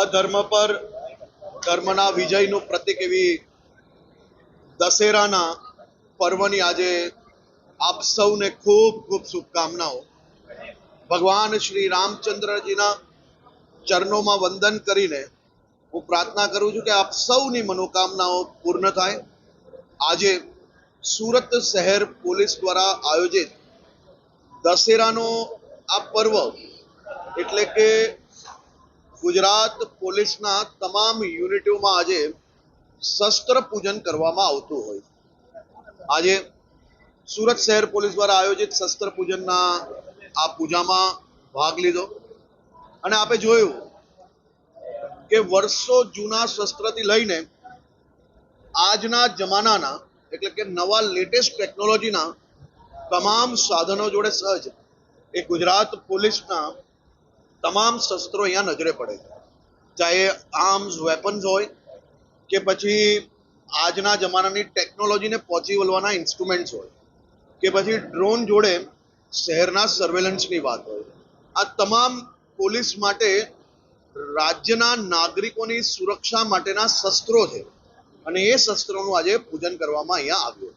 અધર્મ પર ધર્મના વિજયનું પ્રતીક એવી દશેરાના પર્વની આજે આપ સૌને ખૂબ ખૂબ શુભકામનાઓ। ભગવાન શ્રી રામચંદ્રજીના ચરણોમાં વંદન કરીને હું પ્રાર્થના કરું છું કે આપ સૌની મનોકામનાઓ પૂર્ણ થાય। આજે સુરત શહેર પોલીસ દ્વારા આયોજિત દશેરાનો આ પર્વ એટલે કે ગુજરાત પોલીસના તમામ યુનિટોમાં આજે શસ્ત્ર પૂજન કરવામાં આવતું હોય। આજે સુરત શહેર પોલીસ દ્વારા આયોજિત શસ્ત્ર પૂજનના આ પૂજામાં ભાગ લીધો અને આપે જોયું કે વર્ષો જૂના શસ્ત્રથી લઈને આજના જમાનાના એટલે કે નવા લેટેસ્ટ ટેકનોલોજીના તમામ સાધનો જોડે સજ્જ એ ગુજરાત પોલીસના તમામ શસ્ત્રો અહીંયા નજરે પડે છે। ચાહે આર્મ્સ વેપન્સ હોય કે પછી આજના જમાનાની ટેકનોલોજીને પહોંચી વળવાના ઇન્સ્ટ્રુમેન્ટ્સ હોય કે પછી ડ્રોન જોડે શહેરના સર્વેલન્સની વાત હોય, આ તમામ પોલીસ માટે રાજ્યના નાગરિકોની સુરક્ષા માટેના શસ્ત્રો છે અને એ શસ્ત્રોનું આજે પૂજન કરવામાં અહીંયા આવ્યું।